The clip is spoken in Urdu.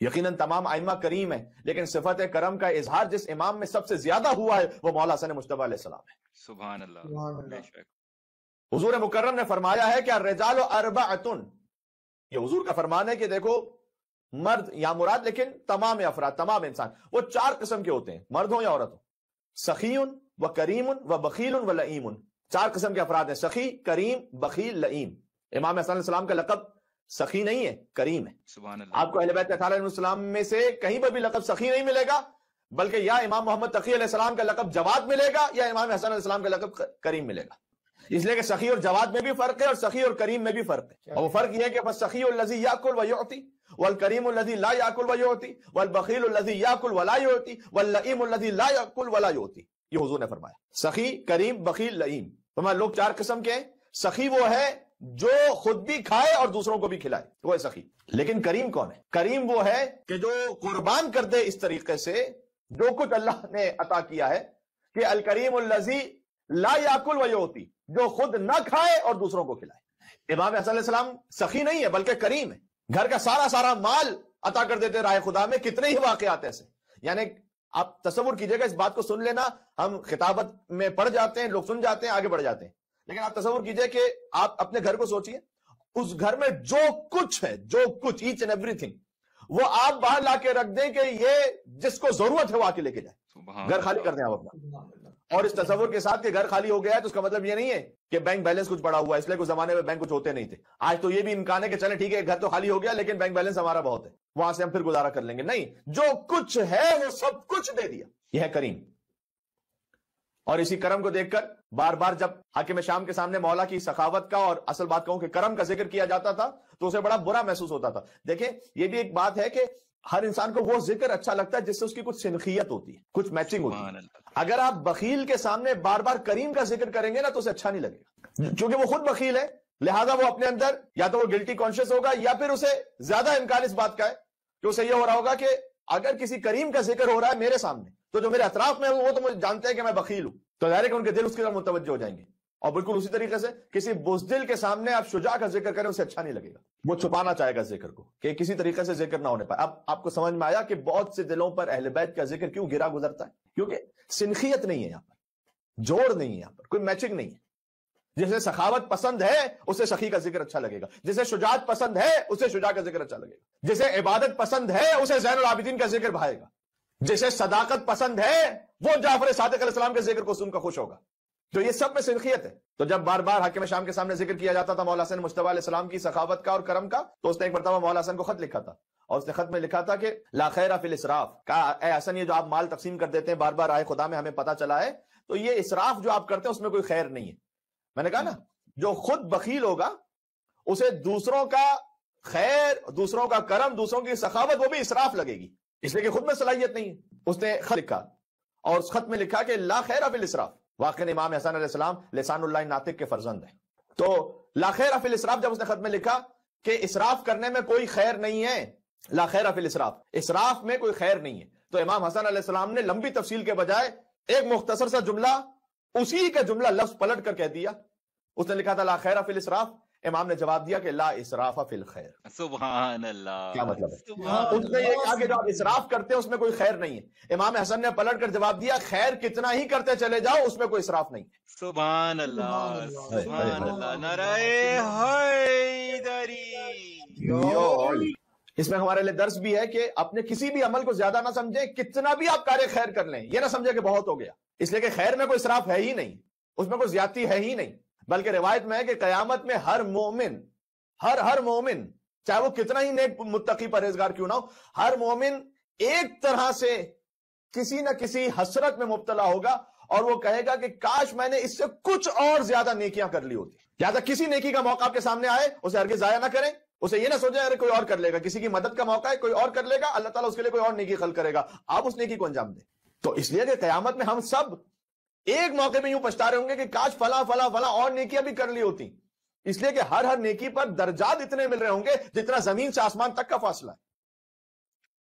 یقیناً تمام ائمہ کریم ہیں، لیکن صفت کرم کا اظہار جس امام میں سب سے زیادہ ہوا ہے وہ مولا حسن مجتبی علیہ السلام ہے۔ سبحان اللہ۔ حضور مکرم نے فرمایا ہے کہ الرجال اربعۃ، یہ حضور کا فرمان ہے کہ دیکھو مرد یا مراد لیکن تمام افراد، تمام انسان وہ 4 قسم کے ہوتے ہیں، مرد ہو یا عورت ہو، سخی و کریم و بخیل و لئیم۔ 4 قسم کے افراد ہیں، سخی، کریم، بخیل، لئیم۔ امام حسن علیہ السلام کا لقب سخی نہیں ہے، کریم ہے۔ سبحان اللہ۔ آپ کو اہل بیت علیہ السلام میں سے کہیں پر بھی لقب سخی نہیں ملے گا، بلکہ یا امام محمد تقی علیہ السلام کا لقب جواد ملے گا یا امام حسن علیہ السلام کا لقب کریم ملے گا۔ اس لیے کہ سخی اور جواد میں بھی فرق ہے اور سخی اور کریم میں بھی فرق ہے، اور وہ فرق یہ ہے کہ فالسخی الذی یاکل و یعطی والکریم الذی لا یاکل و یعطی والبخیل الذی یاکل ولا یعطی واللئیم الذی لا یاکل ولا یعطی۔ یہ حضور نے فرمایا، سخی، کریم، بخیل، لئیم۔ فرمایا لوگ 4 قسم کے ہیں۔ سخی وہ ہے جو خود بھی کھائے اور دوسروں کو بھی کھلائے، وہ ہے سخی۔ لیکن کریم کون ہے؟ کریم وہ ہے کہ جو قربان کر دے اس طریقے سے جو کچھ اللہ نے عطا کیا ہے، کہ الکریم الذی لا یاکل و یعطی، جو خود نہ کھائے اور دوسروں کو کھلائے۔ امام حسن علیہ السلام سخی نہیں ہے بلکہ کریم ہے، گھر کا سارا مال عطا کر دیتے راہ خدا میں۔ کتنے ہی واقعات ایسے، یعنی آپ تصور کیجئے گا، اس بات کو سن لینا، ہم خطابت میں پڑھ جاتے ہیں، لوگ سن جاتے ہیں، آگے بڑھ جاتے ہیں، لیکن آپ تصور کیجئے کہ آپ اپنے گھر کو سوچئے، اس گھر میں جو کچھ ہے، جو کچھ، ایچ اینڈ ایوری تھنگ، وہ آپ باہر لا کے رکھ دیں کہ یہ جس کو ضرورت ہے وہ آ کے لے کے جائے، گھر خالی کر دیں آپ اپنا۔ اور اس تصور کے ساتھ کہ گھر خالی ہو گیا ہے تو اس کا مطلب یہ نہیں ہے کہ بینک بیلنس کچھ پڑا ہوا ہے، اس لیے کچھ زمانے میں بینک کچھ ہوتے نہیں تھے۔ آج تو یہ بھی امکان ہے کہ چلیں ٹھیک ہے گھر تو خالی ہو گیا لیکن بینک بیلنس ہمارا بہت ہے، وہاں سے ہم پھر گزارا کر لیں گے۔ نہیں، جو کچھ ہے وہ سب کچھ دے دیا، یہ ہے کریم۔ اور اسی کرم کو دیکھ کر بار بار جب حاکم شام کے سامنے مولا کی سخاوت کا اور اصل بات کہوں کہ کرم کا ذکر کیا جاتا تھا تو اسے بڑا برا محسوس ہوتا تھا۔ دیکھیں یہ بھی ایک بات ہے کہ ہر انسان کو وہ ذکر اچھا لگتا ہے جس سے اس کی کچھ سنخیت ہوتی ہے، کچھ میچنگ ہوتی ہے۔ اگر آپ بخیل کے سامنے بار بار کریم کا ذکر کریں گے نا تو اسے اچھا نہیں لگے گا، کیونکہ وہ خود بخیل ہے، لہذا وہ اپنے اندر یا تو وہ گلٹی کانشیس ہوگا یا پھر اسے زیادہ امکان اس بات کا ہے کہ اسے یہ ہو رہا ہوگا کہ اگر کسی کریم کا ذکر ہو رہا ہے میرے سامنے تو جو میرے اطراف میں وہ تو مجھے جانتے ہیں کہ میں بخیل ہوں، تو ظاہر ہے کہ ان کے دل اس کی طرف متوجہ ہو جائیں گے۔ اور بالکل اسی طریقے سے کسی بزدل کے سامنے آپ شجاع کا ذکر کریں اسے اچھا نہیں لگے گا، وہ چھپانا چاہے گا ذکر کو کہ کسی طریقے سے ذکر نہ ہونے پائے۔ اب آپ کو سمجھ میں آیا کہ بہت سے دلوں پر اہل بیت کا ذکر کیوں گرا گزرتا ہے؟ کیونکہ سنخیت نہیں ہے یہاں پر، جوڑ نہیں ہے یہاں پر، کوئی میچنگ نہیں ہے۔ جسے سخاوت پسند ہے اسے سخی کا ذکر اچھا لگے گا، جسے شجاعت پسند ہے اسے شجاع کا ذکر اچھا لگے گا، جسے عبادت پسند ہے اسے زین العابدین کا ذکر بھائے گا، جسے صداقت پسند ہے وہ جعفر صادق علیہ السلام کے ذکر کو سن کر خوش ہوگا۔ تو یہ سب میں سنخیت ہے۔ تو جب بار بار حاکم شام کے سامنے ذکر کیا جاتا تھا مولا حسن مجتبی علیہ السلام کی سخاوت کا اور کرم کا، تو اس نے ایک مرتبہ مولا حسن کو خط لکھا تھا اور اس نے خط میں لکھا تھا کہ لا خیر فی الاسراف، کہا اے حسن یہ جو آپ مال تقسیم کر دیتے ہیں بار بار آئے خدا میں ہمیں پتہ چلا ہے، تو یہ اسراف جو آپ کرتے ہیں اس میں کوئی خیر نہیں ہے۔ میں نے کہا نا جو خود بخیل ہوگا اسے دوسروں کا خیر، دوسروں کا کرم، دوسروں کی سخاوت وہ بھی اسراف لگے گی، اس لیے کہ خود میں صلاحیت نہیں ہے۔ اس نے خط لکھا اور اس خط میں لکھا کہ لا خیر فی الاسراف، واقعی امام حسن علیہ السلام لسان اللہ ناطق کے فرزند ہیں۔ تو لا خیر فی الاسراف جب اس نے خط میں لکھا کہ اسراف کرنے میں کوئی خیر نہیں ہے، لا خیر فی الاسراف، اسراف میں کوئی خیر نہیں ہے، تو امام حسن علیہ السلام نے لمبی تفصیل کے بجائے ایک مختصر سا جملہ، اسی کا جملہ لفظ پلٹ کر کہہ دیا۔ اس نے لکھا تھا لا خیر فی الاسراف، امام نے جواب دیا کہ لا اسراف فی الخیر۔ سبحان اللہ، کیا مطلب ہے؟ اس نے یہ کہا کہ جو آپ اسراف کرتے ہیں اس میں کوئی خیر نہیں ہے۔ امام حسن نے پلٹ کر جواب دیا خیر کتنا ہی کرتے چلے جاؤ اس میں کوئی اسراف نہیں ہے۔ سبحان اللہ، سبحان اللہ، نعرہ حیدری۔ اس میں ہمارے لیے درس بھی ہے کہ اپنے کسی بھی عمل کو زیادہ نہ سمجھیں، کتنا بھی آپ کار خیر کر لیں یہ نہ سمجھے کہ بہت ہو گیا، اس لیے کہ خیر میں کوئی اسراف ہے ہی نہیں، اس میں کوئی زیادتی ہے ہی نہیں، بلکہ روایت میں ہے کہ قیامت میں ہر مومن، ہر مومن چاہے وہ کتنا ہی نیک متقی پرہیزگار کیوں نہ ہو، ہر مومن ایک طرح سے کسی نہ کسی حسرت میں مبتلا ہوگا اور وہ کہے گا کہ کاش میں نے اس سے کچھ اور زیادہ نیکیاں کر لی ہوتی۔ لہٰذا کسی نیکی کا موقع آپ کے سامنے آئے اسے ہرگز ضائع نہ کریں، اسے یہ نہ سوچیں ارے کوئی اور کر لے گا، کسی کی مدد کا موقع ہے کوئی اور کر لے گا، اللہ تعالیٰ اس کے لیے کوئی اور نیکی خلق کرے گا، آپ اس نیکی کو انجام دیں۔ تو اس لیے کہ قیامت میں ہم سب ایک موقع میں یوں پچھتا رہے ہوں گے کہ کاش فلاں فلاں فلاں اور نیکیاں بھی کر لی ہوتی، اس لیے کہ ہر نیکی پر درجات اتنے مل رہے ہوں گے جتنا زمین سے آسمان تک کا فاصلہ ہے۔